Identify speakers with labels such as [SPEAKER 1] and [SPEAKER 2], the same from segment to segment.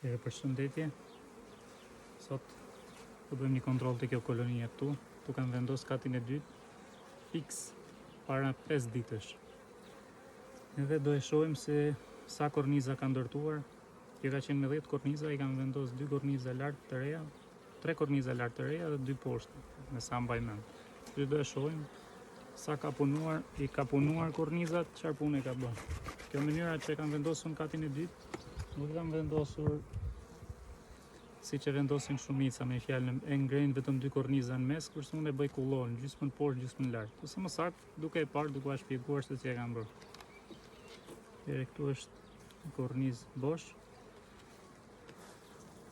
[SPEAKER 1] Përshëndetje. Sot do bëjmë një kontroll të kjo kolonia këtu. Tu kam vendos katin e dytë fix para 5 ditësh. Edhe do e shohim se sa korniza ka ndërtuar. Kjo ka qenë me 10 korniza, i kam vendos 2 korniza lart të reja, 3 korniza lart të reja dhe 2 poshtë, me sa mbaj mend. Kjo do e shohim sa ka punuar, i ka punuar kornizat, çfarë pune ka bërë. Kjo mënyra që e kam vendosur në katin e dytë, nuk kam vendosur si që vendosin shumica, me fjalën e ngrejnë vetëm 2 korniza në mes, kurse unë e bëj kullon, gjysmën poshtë, gjysmën lart. Ose më saktë, duke e parë, duke a shpjeguar se si e kam bërë. Këtu është një kornizë bosh.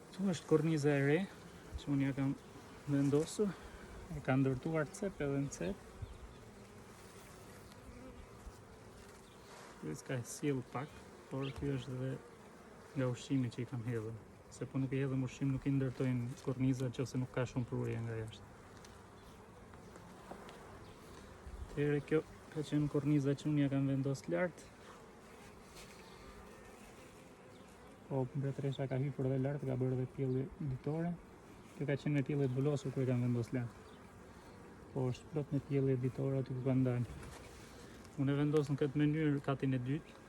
[SPEAKER 1] Këtu është korniza e re, që unë ja kam vendosur, e ka ndërtuar cep edhe në cep. Kjo s'ka sjell pak, por kjo është dhe nga ushqimi që i kam hedhur. Se po nuk i hedhëm ushqim, nuk i ndërtojnë kornizat nëse nuk ka shumë prurje nga jashtë. Atëherë kjo ka qenë korniza që unë ja kam vendos lart. Po mbretëresha ka hyrë dhe lart, ka bërë dhe pjellje ditore. Kjo ka qenë me pjellje të vulosur ku e kam vendos lart. Po është plot me pjellje ditore aty ku ka ndalë. Unë e vendos në këtë mënyrë katin e dytë.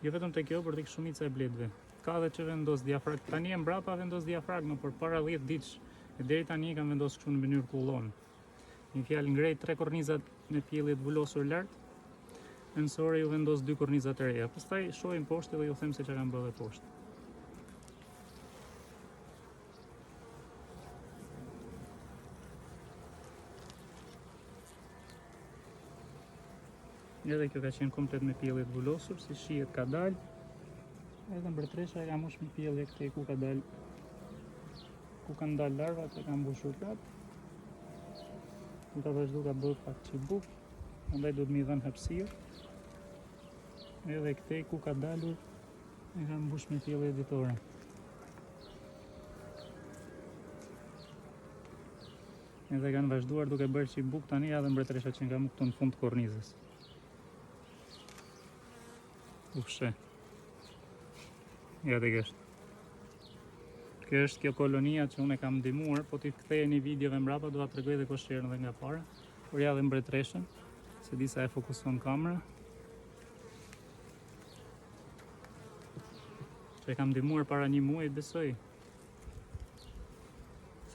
[SPEAKER 1] Jo vetëm te kjo, por tek shumica e bletëve. Ka dhe që vendos diafragmë. Tani e mbrapa vendos diafragmë, por para 10 ditësh e deri tani kam vendos kështu në mënyrë kullon. Një fjalë ngrej 3 kornizat me pjellje të vulosur lart. Nësore ju vendos 2 korniza të reja. Pastaj shohim poshtë dhe ju them se çka kam bërë dhe poshtë. Edhe kjo ka qenë komplet me pjellje të vulosur, si shihet ka dalë. Edhe mbretëresha e ka mbush me pjellje këtej ku ka dalë, ku kanë dalë larvat, e ka mbushur plot. Nuk ka vazhdu ka bërë pak çibuk, andaj duhet mi dhënë hapësirë. Edhe këtej ku ka dalur, e ka mbush me pjellje ditore. Edhe kanë vazhduar duke bërë çibuk tani edhe mbretëresha që nga më këtu në fund të kornizës. Ufshe. Ja tek është. Kjo është kjo kolonia që unë e kam ndihmuar, po t'i kthej një videove mbrapa, do ta tregoj edhe kosherën edhe nga para. Por ja dhe mbretreshën, se di sa e fokuson kamera. Që e kam ndihmuar para 1 muaji, besoj.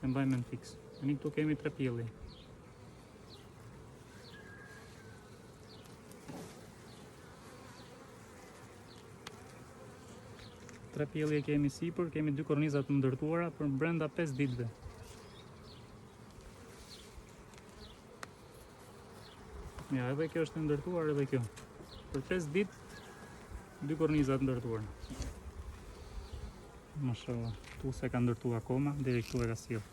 [SPEAKER 1] Se mbaj me në fix. Tani këtu kemi 3 pjellje. Tre pjellje kemi sipër, kemi 2 kornizat të ndërtuara për brenda 5 ditëve. Ja, edhe kjo është ndërtuar edhe kjo. Për 5 ditë, 2 kornizat ndërtuara. Mashallah, tu se ka ndërtuar akoma, deri këtu e ka sjell.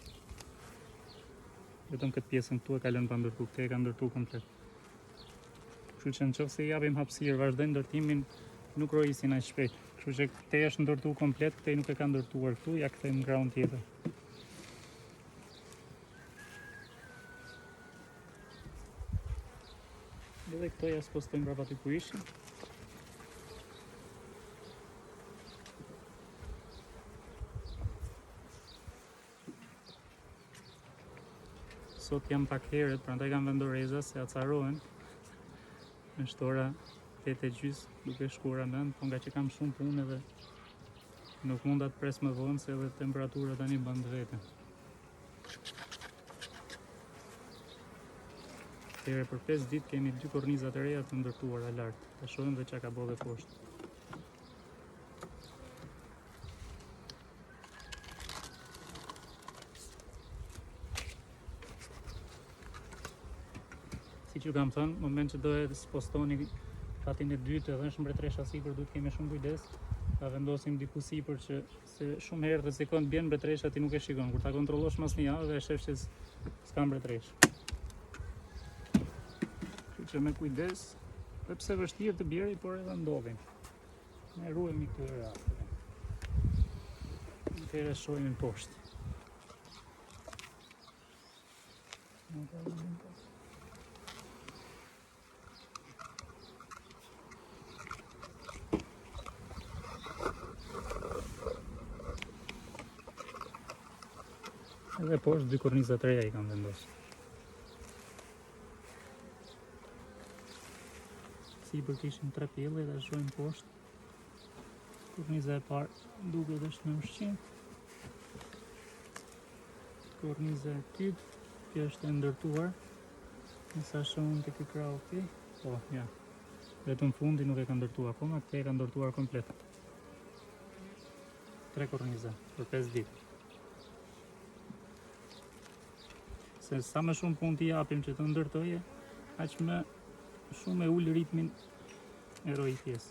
[SPEAKER 1] Vetëm këtë pjesën këtu e ka lënë pa ndërtuar, këtë e ka ndërtuar komplet. Kështu që nëse i japim hapësirë, vazhdojnë ndërtimin, nuk rrojisin aq shpejt. Kështu që këtej është ndërtuar komplet, këtej nuk e ka ndërtuar këtu, ja kthejmë në ground tjetër. Edhe këto ja postojmë brapa aty ku ishin. Sot jam pak herët, prandaj kam vendoreza se acarohen. Është ora 8:30 duke shkuar mend, po nga që kam shumë punë edhe nuk mund ta pres më vonë se edhe temperatura tani bën vetë. Atëherë për 5 ditë kemi 2 korniza të reja të ndërtuara lart. Ta shohim dhe çka ka bërë poshtë. Siç ju kam thënë, në moment që do e spostoni katin e dytë edhe është mbretëresha sipër, duhet kemi shumë kujdes. Ta vendosim diku sipër që se shumë herë rrezikon bjen mbretëresha ti nuk e shikon. Kur ta kontrollosh mas një javë dhe e shef që s'ka mbretëresh. Kështu që me kujdes, pse vështirë të bjerë, por edhe ndodhin. Ne ruhemi këtu raste. Atëherë shohim poshtë. Edhe poshtë 2 korniza të reja I kam vendosur. Sipër kishin 3 pjellë dhe shojmë poshtë. Korniza e parë duket është në ushqim. Korniza e dytë, kjo është e ndërtuar. Nësa shohim të ky krau këtij. Po, ja. Vetëm fundi nuk e ka ndërtuar akoma, këtë e ka ndërtuar komplet. 3 korniza për 5 ditë. Se sa më shumë punë t'i japim që të ndërtoje, aq më shumë e ul ritmin e rojitjes.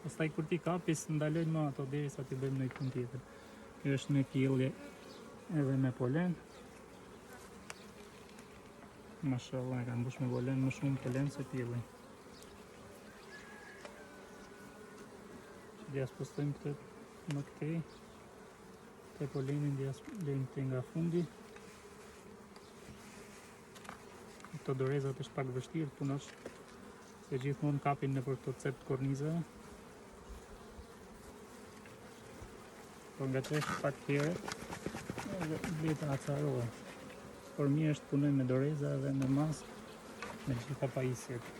[SPEAKER 1] Pastaj kur ti kapis, ndalojnë më ato derisa t'i bëjmë në punë tjetër. Kjo është me pjellje edhe me polen. Mashallah, e ka mbush me polen më shumë polen se pjellje. Djas postojmë këtë më këtej. Te polenin djas lejmë këtej nga fundi. Këto dorezat është pak vështirë punosh, se gjithmonë kapin nëpër këto cep të kornizave. Po nga të është pak tjere, edhe bleta acarohe. Por mirë është punoj me doreza dhe me mas, me gjitha pajisjet.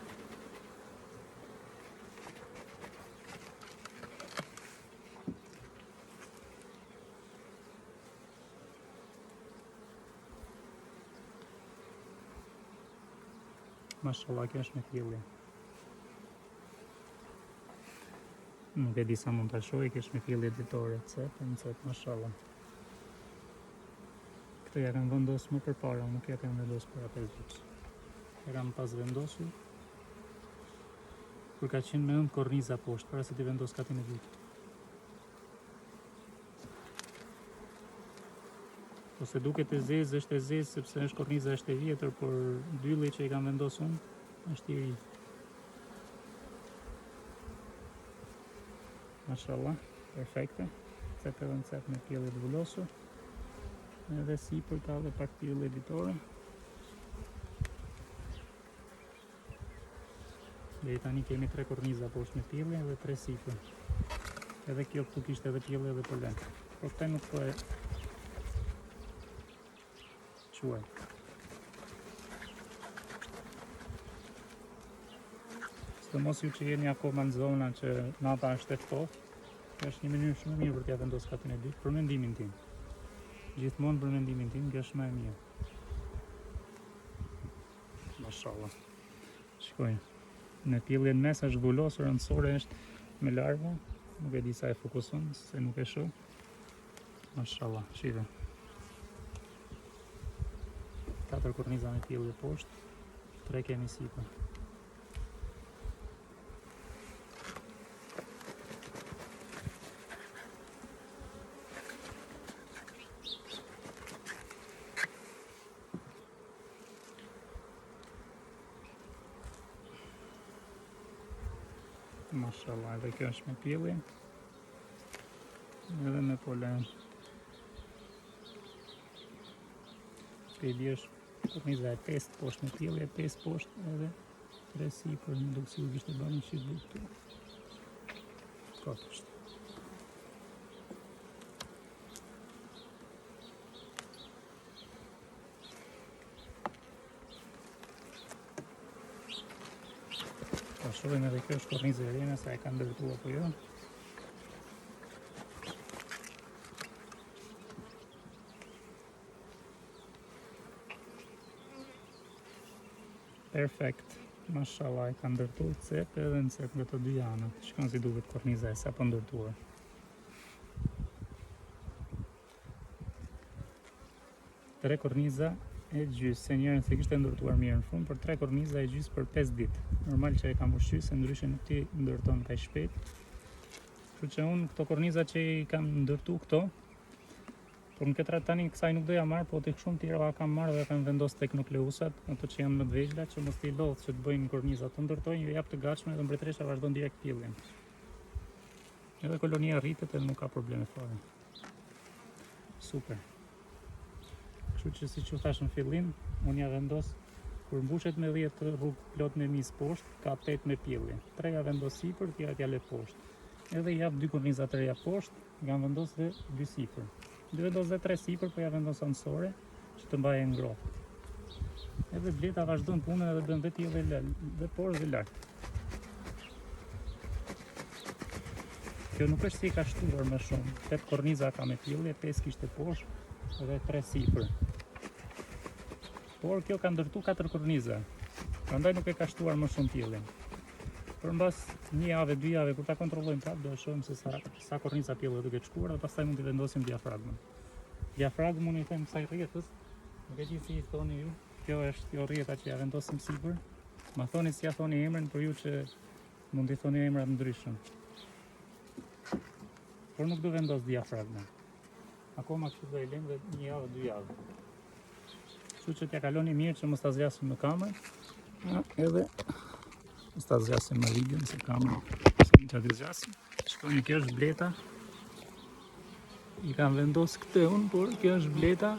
[SPEAKER 1] Mashallah, kjo është me pjellje. Nuk e di sa mund të shoj, kjo është me pjellje ditore, cep, mashallah. Këtë ja kam vendosur më përpara, nuk ja kam vendosur para 5 ditësh. Ja kam pas vendosur kur ka qenë me 9 korniza poshtë, para se t'i vendos katin e dytë. Ose duket e zezë, është e zezë sepse është korniza është e vjetër, por dylli që I kam vendosur unë është I ri. Mashallah, perfekte. Cep edhe në cep me pjellje të vullosur. Edhe sipër ka dhe pak pjellje ditore. Dhe tani kemi 3 korniza poshtë me pjellje dhe 3 sipër. Edhe kjo këtu kishte edhe pjellje dhe polen. Por këte nuk po e quaj. Së mos ju që jeni akoma në zona që nata është e ftohtë, është një mënyrë shumë mirë për t'ja vendosur katin e dytë, për mendimin tim. Gjithmonë për mendimin tim, kjo është më e mirë. Mashallah. Shikoj. Në pjelljen mes është vullosur, rëndësore është me larva, nuk e di sa e fokuson, se nuk e shoh. Mashallah, shive. 4 korniza me pjellje poshtë, 3 kemi sipër. Mashallah, edhe kjo është me pjellje, edhe me polen. Këj është korniza e 5 poshtë me pjellje, 5 poshtë edhe 3 sipër, në dukë si u kishte bërë një qitë bukë këtu. Këtë është. Pa shohim edhe kjo është kornizë e rene, sa e ka ndërtu apo jo. Perfekt, mashallah, e ka ndërtuar cep edhe në cep nga të dy anët. Shikon si duket korniza e sapo ndërtuar. Tre korniza e gjysë, se njërën se kishte ndërtuar mirë në fund, por 3 korniza e gjysë për 5 ditë. Normal që e kam ushqy, se ndryshe nuk ti ndërton kaq shpejt. Kështu që unë këto korniza që I kam ndërtu këto, por në këtë tani kësaj nuk doja marrë, po të shumë tjera kam marrë dhe kam vendos tek nukleusat, ato që janë më të vegjla, që mos t'i lodh që të bëjnë korniza të ndërtojnë, ju jap të gatshme dhe mbretëresha vazhdon direkt pjelljen. Edhe kolonia rritet dhe nuk ka probleme fare. Super. Kështu që si që thash në fillim, unë ja vendos, kur mbushet me 10 rrugë plot me mis poshtë, ka 8 me pjellje. 3 ja vendos sipër, tjera t'ja le poshtë. Edhe jap 2 korniza të reja poshtë, jam vendos dhe 2 sipër. Dy vendos dhe 3 sipër, po ja vendos ansore që të mbaje ngrohtë. Edhe bleta vazhdon punën edhe bën vetë dhe poshtë dhe lart. Kjo nuk është si ka shtuar më shumë. 8 korniza ka me pjellje, 5 kishte poshtë edhe 3 sipër. Por kjo ka ndërtu 4 korniza. Prandaj nuk e ka shtuar më shumë pjelljen. Për mbas një javë, 2 javë, kur ta kontrollojmë prapë, do e shohim se sa korniza pjellje duke shkuar dhe pastaj mund t'i vendosim diafragmën. Diafragmën i them kësaj rrjetës, nuk e di si i thoni ju. Kjo është kjo rrjeta që ja vendosim sipër. Ma thoni si ja thoni emrin për ju që mund t'i thoni emrat ndryshëm. Por nuk do vendos diafragmën. Akoma kështu do e lëm dhe një javë, 2 javë. Kështu që t'ja kaloni mirë që mos ta zgjasim në kamerë. Edhe mos ta zgjasim në videon se kamerë s'e t'ja zgjasim. Shkoni, kjo është bleta. I kam vendos këtë unë, por kjo është bleta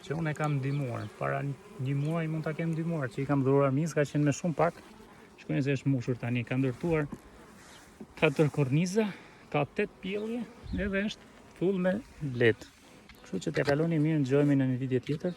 [SPEAKER 1] që unë e kam ndihmuar. Para një muaj mund ta kem ndihmuar, që i kam dhuruar mis, ka qenë me shumë pak. Shkoni se është mbushur tani, ka ndërtuar 4 korniza, ka 8 pjellje edhe është full me bletë. Kështu që t'ja kaloni mirë, nxojmë në një video tjetër.